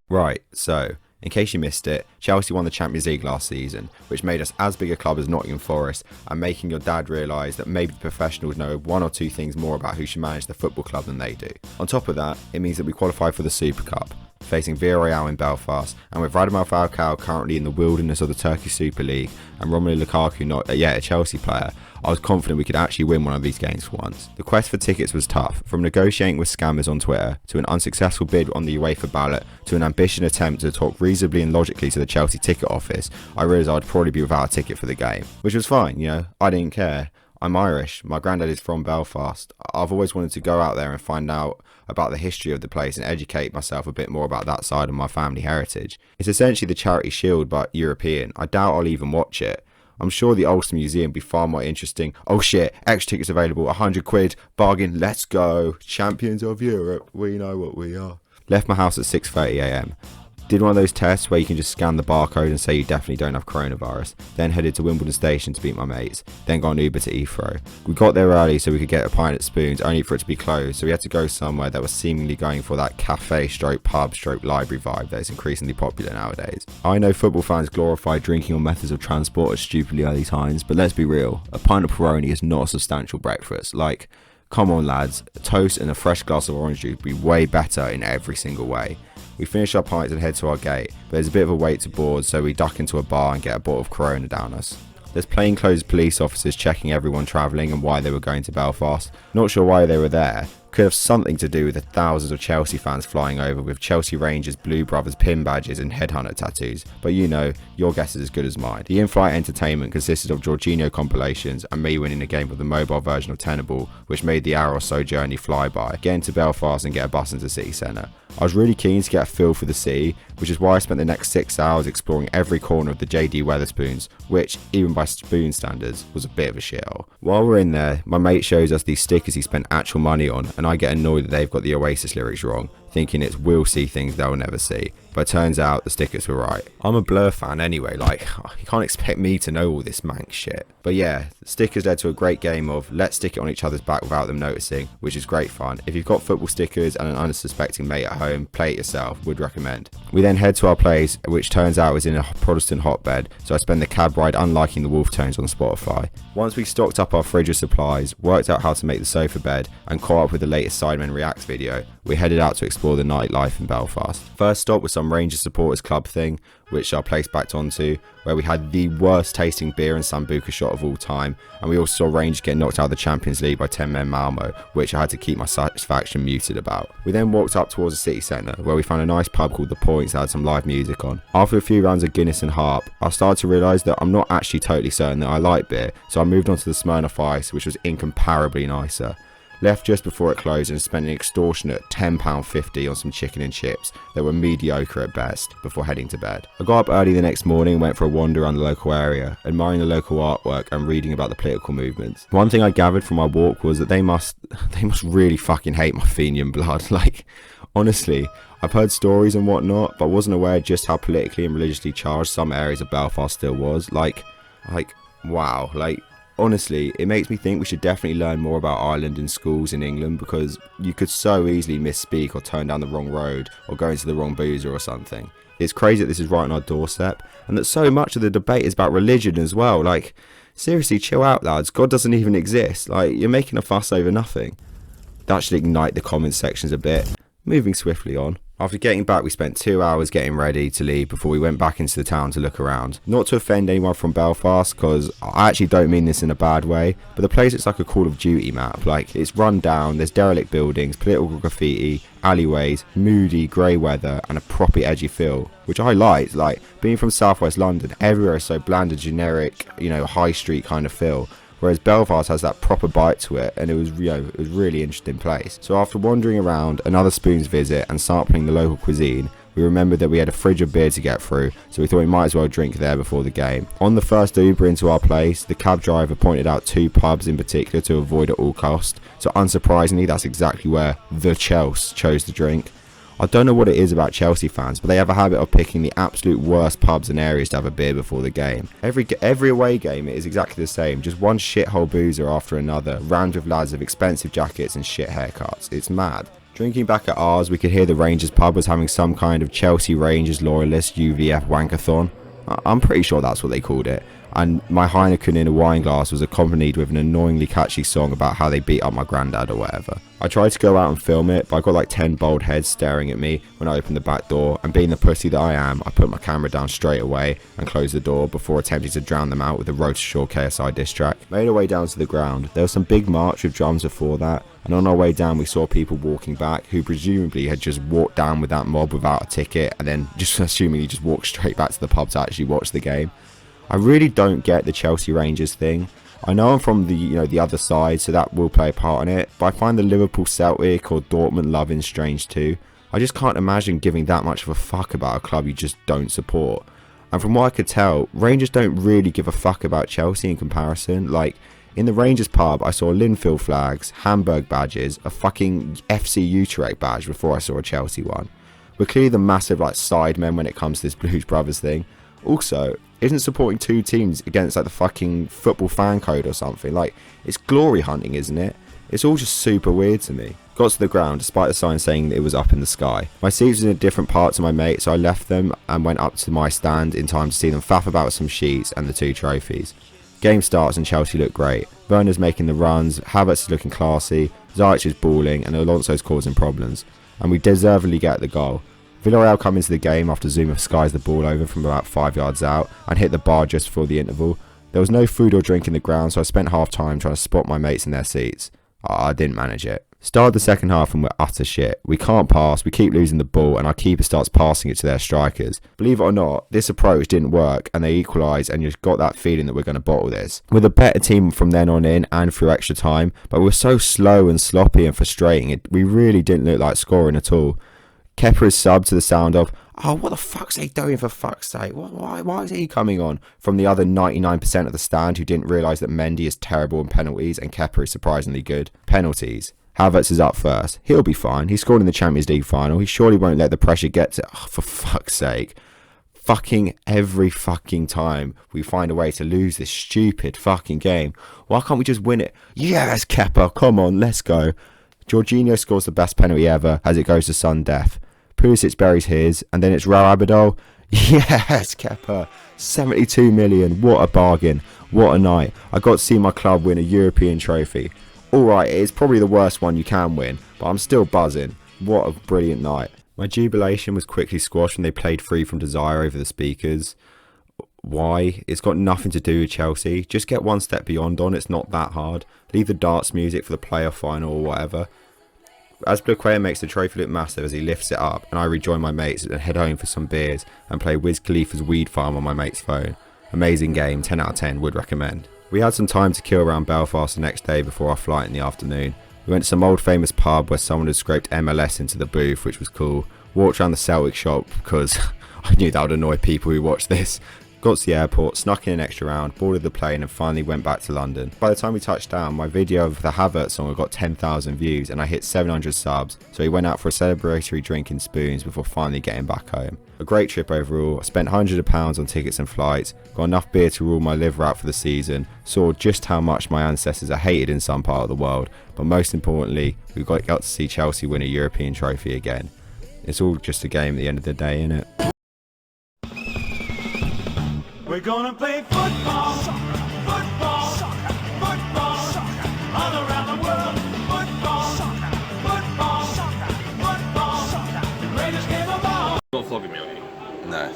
Right, so, in case you missed it, Chelsea won the Champions League last season, which made us as big a club as Nottingham Forest, and making your dad realise that maybe the professionals know one or two things more about who should manage the football club than they do. On top of that, it means that we qualify for the Super Cup, facing Villarreal in Belfast, and with Radamel Falcao currently in the wilderness of the Turkish Super League, and Romelu Lukaku not yet a Chelsea player, I was confident we could actually win one of these games for once. The quest for tickets was tough, from negotiating with scammers on Twitter, to an unsuccessful bid on the UEFA ballot, to an ambitious attempt to talk reasonably and logically to the Chelsea ticket office. I realised I'd probably be without a ticket for the game, which was fine, I didn't care. I'm Irish, my granddad is from Belfast. I've always wanted to go out there and find out about the history of the place and educate myself a bit more about that side of my family heritage. It's essentially the Charity Shield but European. I doubt I'll even watch it. I'm sure the Ulster Museum would be far more interesting. Oh shit, extra tickets available, 100 quid, bargain, let's go. Champions of Europe, we know what we are. Left my house at 6:30 AM. Did one of those tests where you can just scan the barcode and say you definitely don't have coronavirus. Then headed to Wimbledon Station to meet my mates. Then got an Uber to Heathrow. We got there early so we could get a pint at Spoons, only for it to be closed. So we had to go somewhere that was seemingly going for that cafe stroke pub stroke library vibe that is increasingly popular nowadays. I know football fans glorify drinking on methods of transport at stupidly early times, but let's be real. A pint of Peroni is not a substantial breakfast. Like, come on lads, toast and a fresh glass of orange juice would be way better in every single way. We finish our pints and head to our gate, but there's a bit of a wait to board, so we duck into a bar and get a bottle of Corona down us. There's plainclothes police officers checking everyone travelling and why they were going to Belfast. Not sure why they were there. Could have something to do with the thousands of Chelsea fans flying over with Chelsea Rangers, Blue Brothers pin badges and headhunter tattoos, but your guess is as good as mine. The in-flight entertainment consisted of Jorginho compilations and me winning a game of the mobile version of Tenable, which made the hour or so journey fly by, getting to Belfast and get a bus into city centre. I was really keen to get a feel for the city, which is why I spent the next 6 hours exploring every corner of the JD Wetherspoons, which, even by Spoon standards, was a bit of a shithole. While we're in there, my mate shows us these stickers he spent actual money on, and I get annoyed that they've got the Oasis lyrics wrong, thinking it's "we'll see things they'll never see," but it turns out the stickers were right. I'm a Blur fan anyway, you can't expect me to know all this Manx shit. But yeah, the stickers led to a great game of let's stick it on each other's back without them noticing, which is great fun. If you've got football stickers and an unsuspecting mate at home, play it yourself, would recommend. We then head to our place, which turns out is in a Protestant hotbed, so I spend the cab ride unliking the wolf tones on Spotify. Once we stocked up our fridge of supplies, worked out how to make the sofa bed, and caught up with the latest Sidemen Reacts video, we headed out to explore the nightlife in Belfast. First stop was some Rangers Supporters Club thing, which our place backed onto, where we had the worst tasting beer and Sambuca shot of all time, and we also saw Rangers get knocked out of the Champions League by 10 men Malmo, which I had to keep my satisfaction muted about. We then walked up towards the city centre, where we found a nice pub called The Points that had some live music on. After a few rounds of Guinness and Harp, I started to realise that I'm not actually totally certain that I like beer, so I moved on to the Smirnoff Ice, which was incomparably nicer. Left just before it closed and spent an extortionate £10.50 on some chicken and chips that were mediocre at best before heading to bed. I got up early the next morning and went for a wander around the local area, admiring the local artwork and reading about the political movements. One thing I gathered from my walk was that they must really fucking hate my Fenian blood. Honestly, I've heard stories and whatnot, but I wasn't aware just how politically and religiously charged some areas of Belfast still was. Wow. Honestly, it makes me think we should definitely learn more about Ireland in schools in England, because you could so easily misspeak or turn down the wrong road or go into the wrong boozer or something. It's crazy that this is right on our doorstep and that so much of the debate is about religion as well. Seriously, chill out lads, God doesn't even exist. You're making a fuss over nothing. That should ignite the comment sections a bit. Moving swiftly on. After getting back, we spent 2 hours getting ready to leave before we went back into the town to look around. Not to offend anyone from Belfast, because I actually don't mean this in a bad way, but the place looks like a Call of Duty map. It's run down, there's derelict buildings, political graffiti, alleyways, moody grey weather, and a proper edgy feel, which I liked. Being from southwest London, everywhere is so bland and generic, high street kind of feel. Whereas Belfast has that proper bite to it, and it was really interesting place. So after wandering around, another Spoons visit, and sampling the local cuisine, we remembered that we had a fridge of beer to get through, so we thought we might as well drink there before the game. On the first Uber into our place, the cab driver pointed out 2 pubs in particular to avoid at all costs, so unsurprisingly that's exactly where the Chelsea chose to drink. I don't know what it is about Chelsea fans, but they have a habit of picking the absolute worst pubs and areas to have a beer before the game. Every away game it is exactly the same, just one shithole boozer after another, rammed with lads with expensive jackets and shit haircuts. It's mad. Drinking back at ours, we could hear the Rangers pub was having some kind of Chelsea Rangers loyalist UVF wankathon. I'm pretty sure that's what they called it. And my Heineken in a wine glass was accompanied with an annoyingly catchy song about how they beat up my granddad or whatever. I tried to go out and film it, but I got like 10 bald heads staring at me when I opened the back door, and being the pussy that I am, I put my camera down straight away and closed the door before attempting to drown them out with the Road to Shore KSI diss track. Made our way down to the ground. There was some big march with drums before that, and on our way down we saw people walking back who presumably had just walked down with that mob without a ticket and then just assumingly just walked straight back to the pub to actually watch the game. I really don't get the Chelsea Rangers thing. I know I'm from the other side, so that will play a part in it, but I find the Liverpool Celtic or Dortmund loving strange too. I just can't imagine giving that much of a fuck about a club you just don't support. And from what I could tell, Rangers don't really give a fuck about Chelsea in comparison. Like, in the Rangers pub, I saw Linfield flags, Hamburg badges, a fucking FC Utrecht badge before I saw a Chelsea one. We're clearly the massive sidemen when it comes to this Blues Brothers thing. Also, isn't supporting two teams against the fucking football fan code or something? Like, it's glory hunting, isn't it? It's all just super weird to me. Got to the ground despite the sign saying that it was up in the sky. My seats was in a different part to my mate, so I left them and went up to my stand in time to see them faff about some sheets and the two trophies. Game starts and Chelsea look great. Werner's making the runs, Havertz is looking classy, Ziyech is balling and Alonso's causing problems. And we deservedly get the goal. Villarreal come into the game after Zuma skies the ball over from about 5 yards out and hit the bar just before the interval. There was no food or drink in the ground, so I spent half time trying to spot my mates in their seats. I didn't manage it. Started the second half and we're utter shit. We can't pass, we keep losing the ball and our keeper starts passing it to their strikers. Believe it or not, this approach didn't work and they equalised and you've got that feeling that we're going to bottle this. We're the better team from then on in and through extra time, but we're so slow and sloppy and frustrating, we really didn't look like scoring at all. Kepa is subbed to the sound of, "Oh, what the fuck's he doing for fuck's sake? Why is he coming on?" from the other 99% of the stand who didn't realise that Mendy is terrible in penalties and Kepa is surprisingly good. Penalties. Havertz is up first. He'll be fine. He scored in the Champions League final. He surely won't let the pressure get to... Oh, for fuck's sake. Fucking every fucking time we find a way to lose this stupid fucking game. Why can't we just win it? Yes, Kepa, come on, let's go. Jorginho scores the best penalty ever as it goes to sudden death. Pulisic buries his, and then it's Raul Abidal. Yes, Kepa. 72 million. What a bargain. What a night. I got to see my club win a European trophy. Alright, it's probably the worst one you can win, but I'm still buzzing. What a brilliant night. My jubilation was quickly squashed when they played Free From Desire over the speakers. Why? It's got nothing to do with Chelsea. Just get one step beyond on, it's not that hard. Leave the darts music for the playoff final or whatever. As Blaquea makes the trophy look massive as he lifts it up, and I rejoin my mates and head home for some beers and play Wiz Khalifa's Weed Farm on my mate's phone. Amazing game, 10 out of 10, would recommend. We had some time to kill around Belfast the next day before our flight in the afternoon. We went to some old famous pub where someone had scraped MLS into the booth, which was cool. Walked around the Celtic shop because I knew that would annoy people who watched this. Got to the airport, snuck in an extra round, boarded the plane and finally went back to London. By the time we touched down, my video of the Havertz song had got 10,000 views and I hit 700 subs, so we went out for a celebratory drink in Spoons before finally getting back home. A great trip overall. I spent hundreds of pounds on tickets and flights, got enough beer to rule my liver out for the season, saw just how much my ancestors are hated in some part of the world, but most importantly, we got to see Chelsea win a European trophy again. It's all just a game at the end of the day, innit? We're gonna play football, football, football, all around the world. Football, football, football, the greatest game of all. Not flogging me, are you? No.